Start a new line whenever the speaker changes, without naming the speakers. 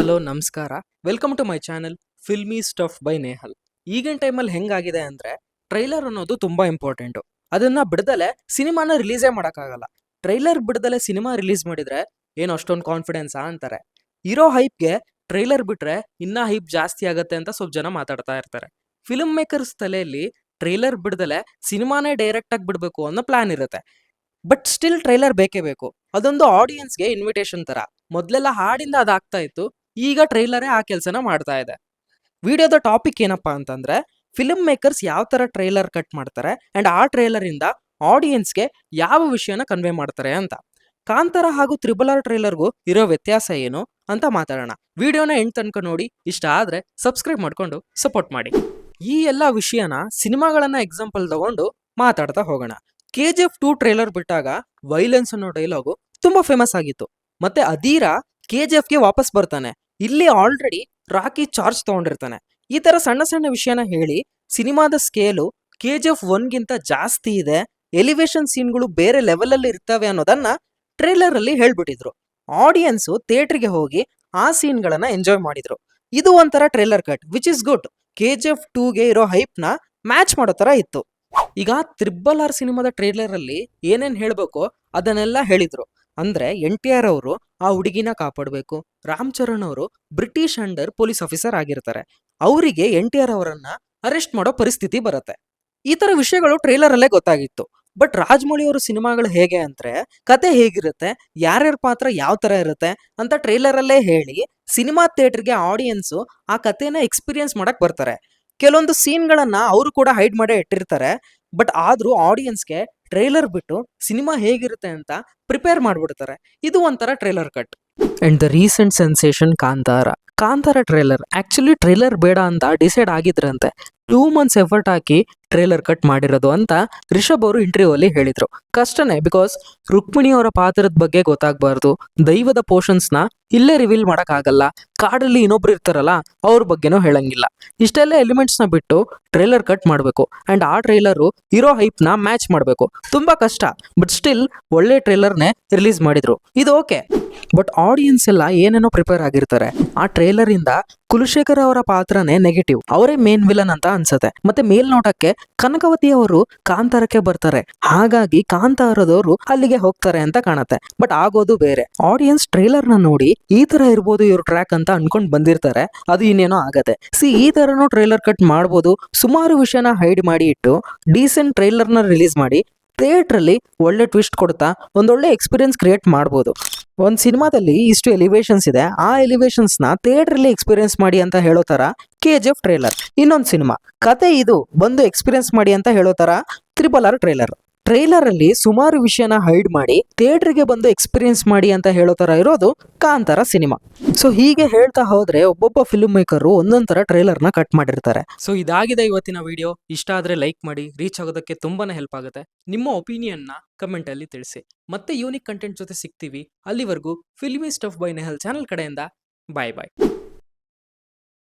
Hello ನಮಸ್ಕಾರ. Welcome to my channel filmy stuff by Nehal. ಈಗಿನ ಟೈಮಲ್ಲಿ ಹೆಂಗಾಗಿದೆ ಅಂದ್ರೆ ಟ್ರೈಲರ್ ಅನ್ನೋದು ತುಂಬಾ ಇಂಪಾರ್ಟೆಂಟು. ಅದನ್ನ ಬಿಡದಲೆ ಸಿನಿಮಾನ ರಿಲೀಸೇ ಮಾಡೋಕ್ಕಾಗಲ್ಲ. ಟ್ರೈಲರ್ ಬಿಡದಲೆ ಸಿನಿಮಾ ರಿಲೀಸ್ ಮಾಡಿದ್ರೆ ಏನು ಅಷ್ಟೊಂದು ಕಾನ್ಫಿಡೆನ್ಸಾ ಅಂತಾರೆ. ಇರೋ ಹೈಪ್ಗೆ ಟ್ರೈಲರ್ ಬಿಟ್ರೆ ಇನ್ನ ಹೈಪ್ ಜಾಸ್ತಿ ಆಗತ್ತೆ ಅಂತ ಸ್ವಲ್ಪ ಜನ ಮಾತಾಡ್ತಾ ಇರ್ತಾರೆ. ಫಿಲ್ಮ್ ಮೇಕರ್ಸ್ ತಲೆಯಲ್ಲಿ ಟ್ರೈಲರ್ ಬಿಡದಲೆ ಸಿನಿಮಾನೇ ಡೈರೆಕ್ಟ್ ಆಗಿ ಬಿಡಬೇಕು ಅನ್ನೋ ಪ್ಲಾನ್ ಇರುತ್ತೆ. ಬಟ್ ಸ್ಟಿಲ್ ಟ್ರೈಲರ್ ಬೇಕೇ ಬೇಕು. ಅದೊಂದು ಆಡಿಯನ್ಸ್ಗೆ ಇನ್ವಿಟೇಷನ್ ತರ. ಮೊದ್ಲೆಲ್ಲ ಹಾಡಿಂದ ಅದಾಗ್ತಾ ಇತ್ತು, ಈಗ ಟ್ರೈಲರೇ ಆ ಕೆಲಸನ ಮಾಡ್ತಾ ಇದೆ. ವಿಡಿಯೋದ ಟಾಪಿಕ್ ಏನಪ್ಪಾ ಅಂತಂದ್ರೆ ಫಿಲ್ಮ್ ಮೇಕರ್ಸ್ ಯಾವ ತರ ಟ್ರೈಲರ್ ಕಟ್ ಮಾಡ್ತಾರೆ ಅಂಡ್ ಆ ಟ್ರೈಲರ್ ಇಂದ ಆಡಿಯನ್ಸ್ಗೆ ಯಾವ ವಿಷಯನ ಕನ್ವೆ ಮಾಡ್ತಾರೆ ಅಂತ. ಕಾಂತಾರ ಹಾಗೂ ತ್ರಿಬಲ್ ಟ್ರೈಲರ್ಗೂ ಇರೋ ವ್ಯತ್ಯಾಸ ಏನು ಅಂತ ಮಾತಾಡೋಣ. ವಿಡಿಯೋನ ಎಂಡ್ ತನಕ ನೋಡಿ, ಇಷ್ಟ ಆದ್ರೆ ಸಬ್ಸ್ಕ್ರೈಬ್ ಮಾಡ್ಕೊಂಡು ಸಪೋರ್ಟ್ ಮಾಡಿ. ಈ ಎಲ್ಲ ವಿಷಯನ ಸಿನಿಮಾಗಳನ್ನ ಎಕ್ಸಾಂಪಲ್ ತಗೊಂಡು ಮಾತಾಡ್ತಾ ಹೋಗೋಣ. KGF 2 ಟ್ರೈಲರ್ ಬಿಟ್ಟಾಗ ವೈಲೆನ್ಸ್ ಅನ್ನೋ ಡೈಲಾಗು ತುಂಬಾ ಫೇಮಸ್ ಆಗಿತ್ತು. ಮತ್ತೆ ಅದೀರ KGFಗೆ ವಾಪಸ್ ಬರ್ತಾನೆ. ಇಲ್ಲಿ ಆಲ್ರೆಡಿ ರಾಕಿ ಚಾರ್ಜ್ ತಗೊಂಡಿರ್ತಾನೆ. ಈ ತರ ಸಣ್ಣ ಸಣ್ಣ ವಿಷಯನ ಹೇಳಿ ಸಿನಿಮಾದ ಸ್ಕೇಲು KGF 1ಗಿಂತ ಜಾಸ್ತಿ ಇದೆ, ಎಲಿವೇಶನ್ ಸೀನ್ಗಳು ಬೇರೆ ಲೆವೆಲ್ ಅಲ್ಲಿ ಇರ್ತವೆ ಅನ್ನೋದನ್ನ ಟ್ರೈಲರ್ ಅಲ್ಲಿ ಹೇಳ್ಬಿಟ್ಟಿದ್ರು. ಆಡಿಯನ್ಸು ಥಿಯೇಟರ್ಗೆ ಹೋಗಿ ಆ ಸೀನ್ಗಳನ್ನ ಎಂಜಾಯ್ ಮಾಡಿದ್ರು. ಇದು ಒಂಥರ trailer cut which is good. KGF 2ಗೆ ಇರೋ ಹೈಪ್ನ ಮ್ಯಾಚ್ ಮಾಡೋ ತರ ಇತ್ತು. ಈಗ RRR ಸಿನಿಮಾದ ಟ್ರೈಲರ್ ಅಲ್ಲಿ ಏನೇನ್ ಹೇಳ್ಬೇಕೋ ಅದನ್ನೆಲ್ಲ ಹೇಳಿದ್ರು. ಅಂದ್ರೆ NTR ಅವರು ಆ ಹುಡುಗಿನ ಕಾಪಾಡಬೇಕು, ರಾಮ್ ಚರಣ್ ಅವರು ಬ್ರಿಟಿಷ್ ಅಂಡರ್ ಪೊಲೀಸ್ ಆಫೀಸರ್ ಆಗಿರ್ತಾರೆ, ಅವರಿಗೆ NTR ಅವರನ್ನ ಅರೆಸ್ಟ್ ಮಾಡೋ ಪರಿಸ್ಥಿತಿ ಬರುತ್ತೆ. ಈ ತರ ವಿಷಯಗಳು ಟ್ರೈಲರ್ ಅಲ್ಲೇ ಗೊತ್ತಾಗಿತ್ತು. ಬಟ್ ರಾಜಮೌಳಿ ಅವರ ಸಿನಿಮಾಗಳು ಹೇಗೆ ಅಂದ್ರೆ ಕತೆ ಹೇಗಿರುತ್ತೆ, ಯಾರ್ಯಾರ ಪಾತ್ರ ಯಾವ ತರ ಇರುತ್ತೆ ಅಂತ ಟ್ರೈಲರ್ ಅಲ್ಲೇ ಹೇಳಿ ಸಿನಿಮಾ ಥಿಯೇಟರ್ಗೆ ಆಡಿಯನ್ಸು ಆ ಕತೆನ ಎಕ್ಸ್ಪೀರಿಯನ್ಸ್ ಮಾಡಕ್ ಬರ್ತಾರೆ. ಕೆಲವೊಂದು ಸೀನ್ಗಳನ್ನ ಅವರು ಕೂಡ ಹೈಡ್ ಮಾಡೇ ಇಟ್ಟಿರ್ತಾರೆ. ಬಟ್ ಆದ್ರೂ ಆಡಿಯನ್ಸ್ಗೆ ಟ್ರೈಲರ್ ಬಿಟ್ಟು ಸಿನಿಮಾ ಹೇಗಿರುತ್ತೆ ಅಂತ ಪ್ರಿಪೇರ್ ಮಾಡ್ಬಿಡ್ತಾರೆ. ಇದು ಒಂಥರ trailer cut. And the recent sensation Kantara trailer actually trailer ಬೇಡ ಅಂತ ಡಿಸೈಡ್ ಆಗಿದ್ರಂತೆ. 2 months ಎಫರ್ಟ್ ಹಾಕಿ ಟ್ರೈಲರ್ ಕಟ್ ಮಾಡಿರೋದು ಅಂತ ರಿಷಬ್ ಅವರು ಇಂಟರ್ವ್ಯೂ ಅಲ್ಲಿ ಹೇಳಿದ್ರು. ಕಷ್ಟನೇ, ಬಿಕಾಸ್ ರುಕ್ಮಿಣಿ ಅವರ ಪಾತ್ರದ ಬಗ್ಗೆ ಗೊತ್ತಾಗಬಾರ್ದು, ದೈವದ ಪೋರ್ಷನ್ಸ್ ನ ಇಲ್ಲೇ ರಿವೀಲ್ ಮಾಡಕ್ ಆಗಲ್ಲ, ಕಾಡಲ್ಲಿ ಇನ್ನೊಬ್ರು ಇರ್ತಾರಲ್ಲ ಅವ್ರ ಬಗ್ಗೆನೂ ಹೇಳಂಗಿಲ್ಲ. ಇಷ್ಟೆಲ್ಲ ಎಲಿಮೆಂಟ್ಸ್ ನ ಬಿಟ್ಟು ಟ್ರೈಲರ್ ಕಟ್ ಮಾಡಬೇಕು ಅಂಡ್ ಆ ಟ್ರೈಲರ್ ಇರೋ ಹೈಪ್ ನ ಮ್ಯಾಚ್ ಮಾಡಬೇಕು. ತುಂಬಾ ಕಷ್ಟ. ಬಟ್ ಸ್ಟಿಲ್ ಒಳ್ಳೆ ಟ್ರೈಲರ್ನೇ ರಿಲೀಸ್ ಮಾಡಿದ್ರು, ಇದು ಓಕೆ. ಬಟ್ ಆಡಿಯನ್ಸ್ ಎಲ್ಲ ಏನೇನೋ ಪ್ರಿಪೇರ್ ಆಗಿರ್ತಾರೆ. ಆ ಟ್ರೈಲರ್ ಇಂದ ಕುಲಶೇಖರ್ ಅವರ ಪಾತ್ರನೇ ನೆಗೆಟಿವ್, ಅವರೇ ಮೇನ್ ವಿಲನ್ ಅಂತ ಅನ್ಸುತ್ತೆ. ಮತ್ತೆ ಮೇಲ್ನೋಟಕ್ಕೆ ಕನಕವತಿ ಅವರು ಕಾಂತಾರಕ್ಕೆ ಬರ್ತಾರೆ, ಹಾಗಾಗಿ ಕಾಂತಾರದವರು ಅಲ್ಲಿಗೆ ಹೋಗ್ತಾರೆ ಅಂತ ಕಾಣುತ್ತೆ. ಬಟ್ ಆಗೋದು ಬೇರೆ. ಆಡಿಯನ್ಸ್ ಟ್ರೈಲರ್ ನ ನೋಡಿ ಈ ತರ ಇರ್ಬೋದು ಇವ್ರ ಟ್ರ್ಯಾಕ್ ಅಂತ ಅನ್ಕೊಂಡ್ ಬಂದಿರ್ತಾರೆ, ಅದು ಇನ್ನೇನೋ ಆಗತ್ತೆ. ಈ ತರನು ಟ್ರೈಲರ್ ಕಟ್ ಮಾಡ್ಬೋದು. ಸುಮಾರು ವಿಷಯನ ಹೈಡ್ ಮಾಡಿ ಇಟ್ಟು ಡೀಸೆಂಟ್ ಟ್ರೈಲರ್ ನ ರಿಲೀಸ್ ಮಾಡಿ ಥಿಯೇಟರ್ ಅಲ್ಲಿ ಒಳ್ಳೆ ಟ್ವಿಸ್ಟ್ ಕೊಡ್ತಾ ಒಂದೊಳ್ಳೆ ಎಕ್ಸ್ಪೀರಿಯನ್ಸ್ ಕ್ರಿಯೇಟ್ ಮಾಡ್ಬೋದು. ಒಂದ್ ಸಿನಿಮಾದಲ್ಲಿ ಇಷ್ಟು ಎಲಿವೇಶನ್ಸ್ ಇದೆ, ಆ ಎಲಿವೇಶನ್ಸ್ ನ ಥಿಯೇಟರ್ ಅಲ್ಲಿ ಎಕ್ಸ್ಪೀರಿಯನ್ಸ್ ಮಾಡಿ ಅಂತ ಹೇಳೋ ತರ KGF ಟ್ರೈಲರ್. ಇನ್ನೊಂದು ಸಿನಿಮಾ ಕತೆ ಇದು ಬಂದು ಎಕ್ಸ್ಪೀರಿಯನ್ಸ್ ಮಾಡಿ ಅಂತ ಹೇಳೋ ತರ RRR ಟ್ರೈಲರ್ ಅಲ್ಲಿ ಸುಮಾರು ವಿಷಯನ ಹೈಡ್ ಮಾಡಿ ಥಿಯೇಟರ್ಗೆ ಬಂದು ಎಕ್ಸ್ಪೀರಿಯನ್ಸ್ ಮಾಡಿ ಅಂತ ಹೇಳೋ ತರ ಇರೋದು ಕಾಂತಾರ ಸಿನಿಮಾ. ಸೊ ಹೀಗೆ ಹೇಳ್ತಾ ಹೋದ್ರೆ ಒಬ್ಬೊಬ್ಬ ಫಿಲ್ಮ್ ಮೇಕರ್ ಒಂದೊಂದ್ ತರ ಟ್ರೈಲರ್ ನ ಕಟ್ ಮಾಡಿರ್ತಾರೆ. ಸೊ ಇದಾಗಿದೆ ಇವತ್ತಿನ ವಿಡಿಯೋ. ಇಷ್ಟ ಆದ್ರೆ ಲೈಕ್ ಮಾಡಿ, ರೀಚ್ ಆಗೋದಕ್ಕೆ ತುಂಬಾನೇ ಹೆಲ್ಪ್ ಆಗುತ್ತೆ. ನಿಮ್ಮ ಒಪಿನಿಯನ್ ನ ಕಮೆಂಟ್ ಅಲ್ಲಿ ತಿಳಿಸಿ. ಮತ್ತೆ ಯೂನಿಕ್ ಕಂಟೆಂಟ್ ಜೊತೆ ಸಿಗ್ತೀವಿ. ಅಲ್ಲಿವರೆಗೂ filmy stuff by Nehal channel ಕಡೆಯಿಂದ ಬಾಯ್ ಬಾಯ್.